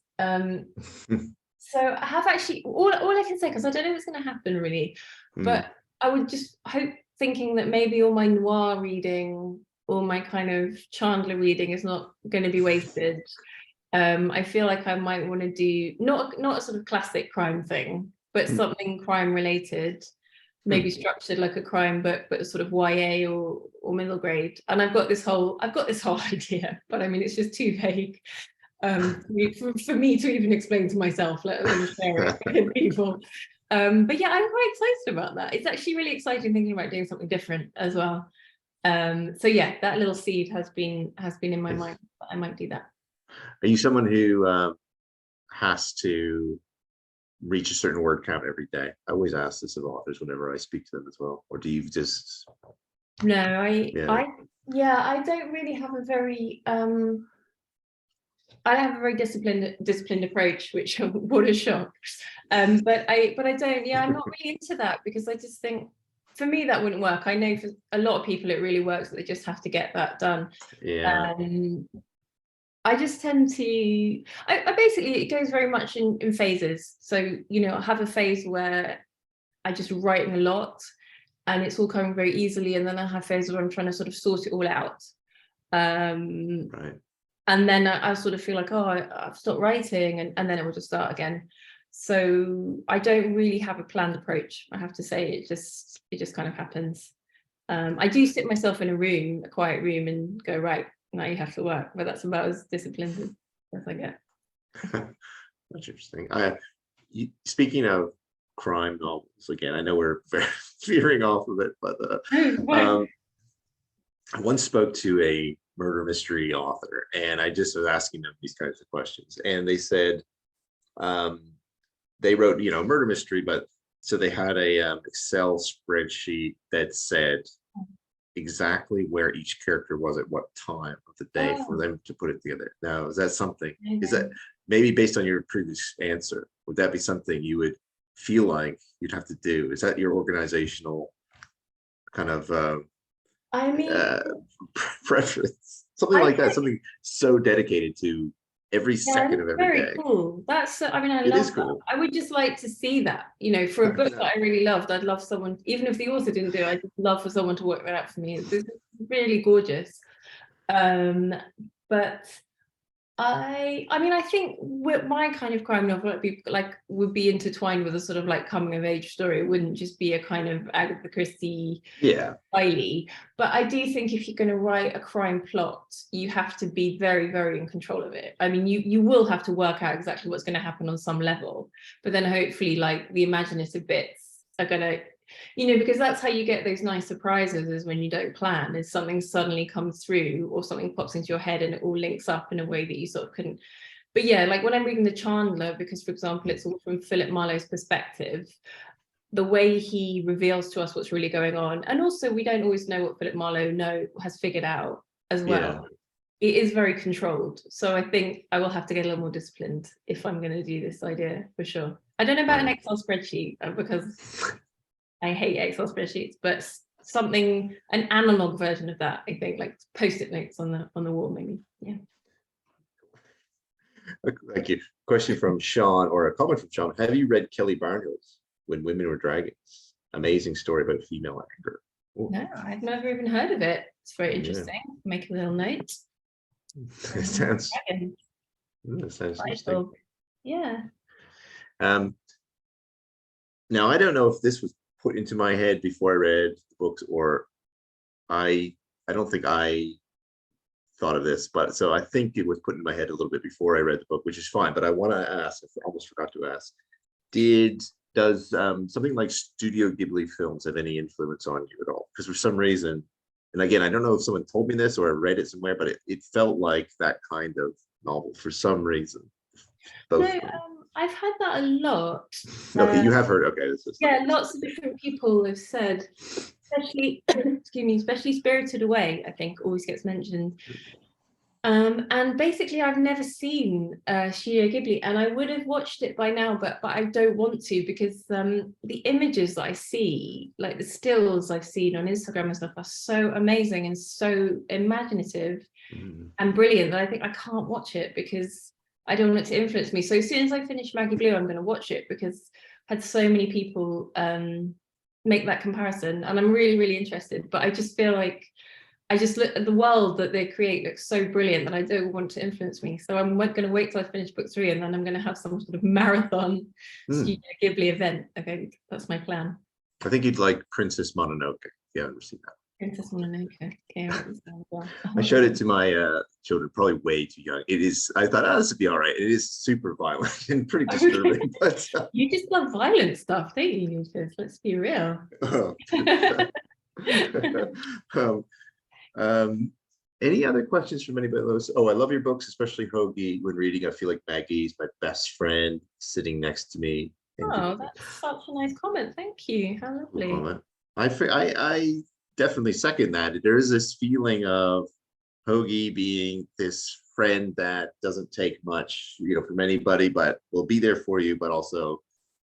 So I have actually all I can say, because I don't know what's going to happen really, but I would just hope, thinking that maybe all my noir reading, all my kind of Chandler reading is not going to be wasted. I feel like I might want to do not a sort of classic crime thing, but something crime related, maybe structured like a crime book, but a sort of YA or middle grade. And I've got this whole idea, but I mean, it's just too vague for me to even explain to myself, let alone share it with people. But yeah, I'm quite excited about that. It's actually really exciting thinking about doing something different as well. So yeah, that little seed has been in my mind. I might do that. Are you someone who has to reach a certain word count every day? I always ask this of authors whenever I speak to them as well. Or do you just? No, I don't really have a very I have a very disciplined approach, which what a shock. But I don't. Yeah, I'm not really into that, because I just think, for me, that wouldn't work. I know for a lot of people it really works, that they just have to get that done. Yeah. I just tend to, I basically, it goes very much in phases. So, you know, I have a phase where I just writing a lot and it's all coming very easily. And then I have phases where I'm trying to sort of sort it all out. Right. And then I sort of feel like, oh, I've stopped writing, and then it will just start again. So I don't really have a planned approach, I have to say. It just kind of happens. I do sit myself in a quiet room, and go, right, now you have to work, but that's about as disciplined as I get. That's interesting. Speaking of crime novels, again, I know we're veering off of it, but I once spoke to a murder mystery author, and I just was asking them these kinds of questions, and they said they wrote, you know, murder mystery, but so they had a Excel spreadsheet that said exactly where each character was at what time of the day for them to put it together. Now, is that something? Is that maybe based on your previous answer? Would that be something you would feel like you'd have to do? Is that your organizational kind of preference? Something like that. Something so dedicated to every second of every day. Very cool. That's, I mean, I love that. Cool. I would just like to see that, you know, for a book that I really loved. I'd love someone, even if the author didn't do it, I'd just love for someone to work that out for me. It's really gorgeous. But I mean, I think with my kind of crime novel would be intertwined with a sort of like coming of age story. It wouldn't just be a kind of Agatha Christie, Riley. But I do think if you're going to write a crime plot, you have to be very, very in control of it. I mean, you will have to work out exactly what's going to happen on some level, but then hopefully, like, the imaginative bits are going to, you know, because that's how you get those nice surprises, is when you don't plan, is something suddenly comes through or something pops into your head and it all links up in a way that you sort of couldn't. But yeah, like when I'm reading the Chandler, because for example, it's all from Philip Marlowe's perspective, the way he reveals to us what's really going on, and also we don't always know what Philip Marlowe has figured out as well. It is very controlled. So I think I will have to get a little more disciplined if I'm going to do this idea, for sure. I don't know about an Excel spreadsheet, because I hate Excel spreadsheets, but something, an analog version of that, I think, like Post-it notes on the wall, maybe. Yeah. Thank you. Question from Sean, or a comment from Sean. Have you read Kelly Barnhill's When Women Were Dragons? Amazing story about female anger. Ooh. No, I've never even heard of it. It's very interesting. Make a little note. It sounds interesting. Yeah. Now, I don't know if this was put into my head before I read the books, or I don't think I thought of this, but so I think it was put in my head a little bit before I read the book, which is fine. But I want to ask, I almost forgot to ask, did does something like Studio Ghibli films have any influence on you at all? Because for some reason, and again, I don't know if someone told me this or I read it somewhere, but it felt like that kind of novel for some reason. No, I've had that a lot. Okay, you have heard. Okay, yeah, lots of different people have said, especially excuse me, especially Spirited Away, I think always gets mentioned. And basically I've never seen Studio Ghibli, and I would have watched it by now, but I don't want to, because the images that I see, like the stills I've seen on Instagram and stuff, are so amazing and so imaginative and brilliant that I think I can't watch it because I don't want it to influence me. So as soon as I finish Maggie Blue, I'm going to watch it, because I've had so many people make that comparison, and I'm really, really interested. But I just feel like I just look at the world that they create, looks so brilliant that I don't want to influence me. So I'm going to wait till I finish book 3, and then I'm going to have some sort of marathon Studio Ghibli event. I think that's my plan. I think you'd like Princess Mononoke. Yeah, I've never seen that. Princess Mononoke. Okay, I showed it to my children, probably way too young. It is, I thought, oh, this would be all right. It is super violent and pretty disturbing. But you just love violent stuff, don't you, Lucas? Let's be real. Any other questions from anybody else? Oh, I love your books, especially Hoagy. When reading, I feel like Maggie's my best friend sitting next to me. Oh, that's such a nice comment. Thank you. How lovely. I definitely second that. There is this feeling of Hoagy being this friend that doesn't take much, from anybody, but will be there for you, but also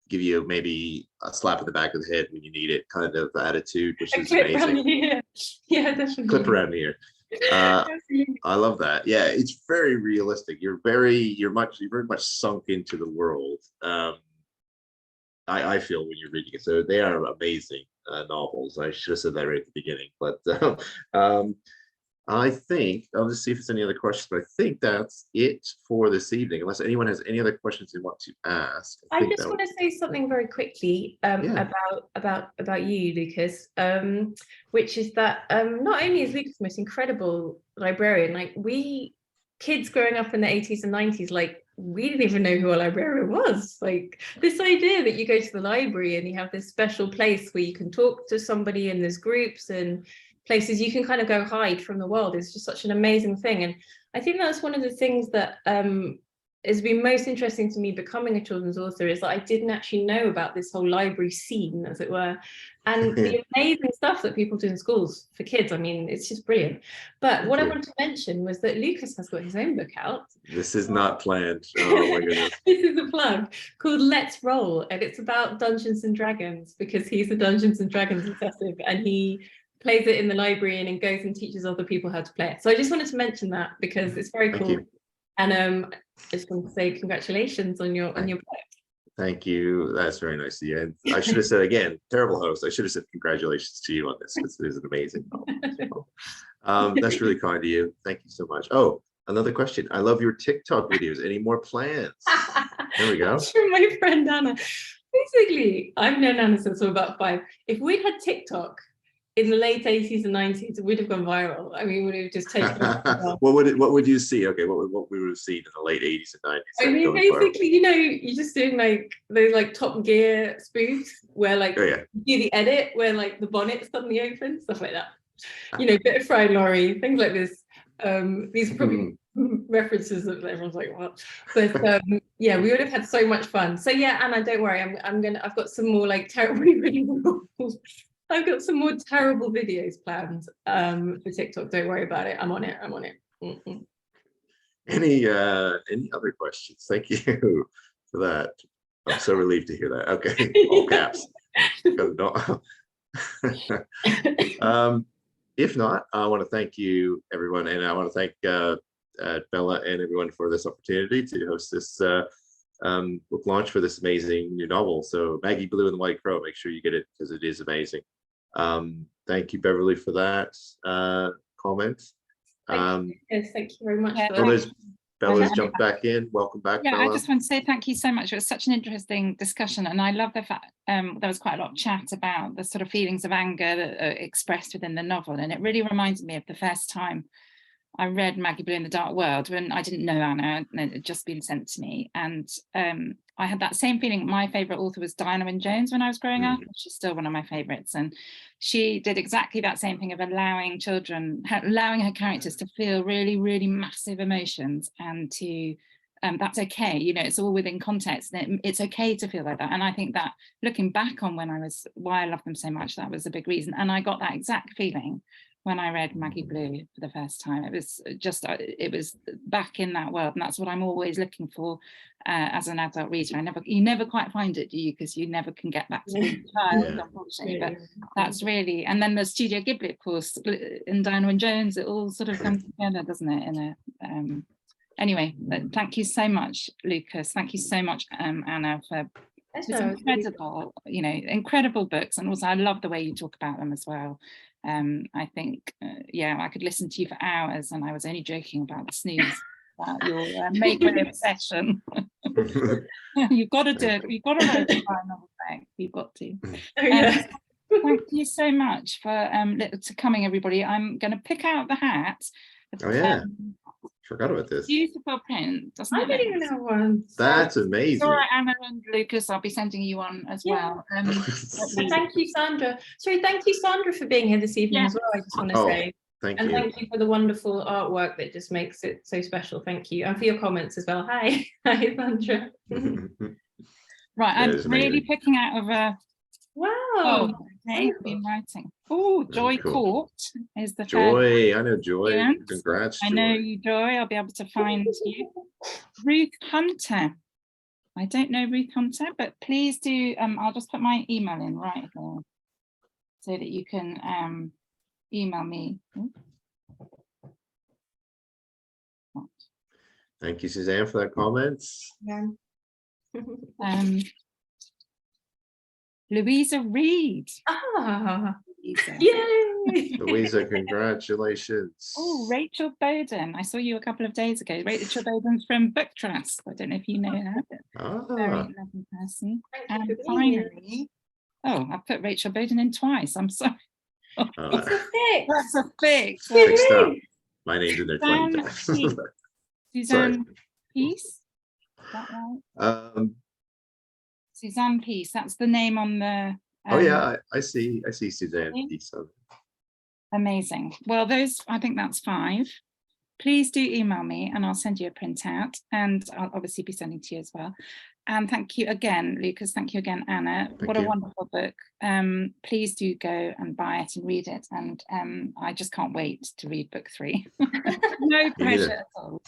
give you maybe a slap in the back of the head when you need it, kind of attitude, which is amazing. Yeah, definitely. Clip around the ear. I love that. Yeah, it's very realistic. You're very much sunk into the world. I feel when you're reading it. So they are amazing novels. I should have said that right at the beginning, but I think I'll just see if there's any other questions, but I think that's it for this evening, unless anyone has any other questions they want to ask. I just want to say something very quickly about you, Lucas, which is that not only is Lucas the most incredible librarian, like we kids growing up in the 80s and 90s, like we didn't even know who a librarian was. Like this idea that you go to the library and you have this special place where you can talk to somebody, and there's groups and places you can kind of go hide from the world is just such an amazing thing. And I think that's one of the things that has been most interesting to me becoming a children's author, is that I didn't actually know about this whole library scene, as it were, and the amazing stuff that people do in schools for kids. I mean, it's just brilliant. But what I wanted to mention was that Lucas has got his own book out. This is not planned. Oh my goodness. This is a plug, called Let's Roll, and it's about Dungeons and Dragons, because he's a Dungeons and Dragons obsessive, and he plays it in the library and goes and teaches other people how to play it. So I just wanted to mention that because it's very cool. And I just want to say congratulations on your book. Thank you. That's very nice of you. And I should have said, again, terrible host, I should have said congratulations to you on this, because it is an amazing novel. That's really kind of you. Thank you so much. Oh, another question. I love your TikTok videos. Any more plans? There we go. That's from my friend Anna. Basically, I've known Anna since we were about 5. If we'd had TikTok in the late 80s and 90s, it would have gone viral. I mean, would have just taken what would you see? Okay, what we would have seen in the late 80s and 90s? I mean, basically, you're just doing like those like Top Gear spoofs where like you do the edit where like the bonnet suddenly opens, stuff like that. Bit of Fried Laurie, things like this. These are probably references that everyone's like, what? But yeah, we would have had so much fun. So yeah, Anna, don't worry, I've got some more like I've got some more terrible videos planned for TikTok. Don't worry about it. I'm on it. Any other questions? Thank you for that. I'm so relieved to hear that. Okay, all caps. If not, I want to thank you, everyone, and I want to thank Bella and everyone for this opportunity to host this book launch for this amazing new novel. So Maggie Blue and the White Crow, make sure you get it because it is amazing. Thank you, Beverly, for that comment. Thank you very much. Bella's jumped back in. Welcome back, yeah, Bella. I just want to say thank you so much. It was such an interesting discussion, and I love the fact there was quite a lot of chat about the sort of feelings of anger that are expressed within the novel, and it really reminded me of the first time I read Maggie Blue in the Dark World when I didn't know Anna, and it had just been sent to me. And I had that same feeling. My favourite author was Diana Wynne Jones when I was growing up. She's still one of my favourites. And she did exactly that same thing of allowing her characters to feel really, really massive emotions, and to that's okay, you know, it's all within context, and it's okay to feel like that. And I think that looking back on why I love them so much, that was a big reason. And I got that exact feeling when I read Maggie Blue for the first time. It was back in that world, and that's what I'm always looking for as an adult reader. You never quite find it, do you? Because you never can get back to being a child, unfortunately. But that's really, and then the Studio Ghibli, of course, in Diana Wynne Jones, it all sort of comes together, doesn't it? In a anyway, thank you so much, Lucas. Thank you so much, Anna, for this incredible, you know, incredible books. And also I love the way you talk about them as well. I think, yeah, I could listen to you for hours, and I was only joking about the snooze, about your make-way obsession. You've got to do it. You've got to write a novel back. You've got to. Thank you so much for coming, everybody. I'm going to pick out the hat. Oh yeah, forgot about this. Beautiful print, doesn't it? I didn't even have one. That's amazing. Sorry, Anna and Lucas, I'll be sending you one as well. Thank you, Sandra. Sorry, thank you, Sandra, for being here this evening as well. I just want to say. Thank you. Thank you for the wonderful artwork that just makes it so special. Thank you. And for your comments as well. Hi. Hi, Sandra. Right, I'm really picking out of a... Wow. Oh, okay, been writing. Oh, Joy Court is the Joy. I know Joy. Congrats. I know you, Joy. I'll be able to find you. Ruth Hunter. I don't know Ruth Hunter, but please do. I'll just put my email in right here so that you can email me. Thank you, Suzanne, for that comment. Yeah. Louisa Reed. Ah, Louisa. yay! Louisa, congratulations. Oh, Rachel Bowden. I saw you a couple of days ago. Rachel Bowden's from Book Trust. I don't know if you know her. Very lovely person. And finally, oh, I put Rachel Bowden in twice. I'm sorry. It's a fix. That's a fix. Fixed up. My name's in there 20 times. Suzanne Peace. Is that right? Suzanne Peace. That's the name on the. Oh yeah, I see Suzanne Peace. Amazing. Well, I think that's 5. Please do email me and I'll send you a printout, and I'll obviously be sending to you as well. And thank you again, Lucas. Thank you again, Anna. What a wonderful book. Please do go and buy it and read it. And I just can't wait to read book 3. No pressure at all.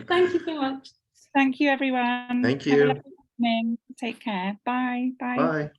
Thank you so much. Thank you, everyone. Thank you. Have a lovely evening. Take care. Bye. Bye. Bye.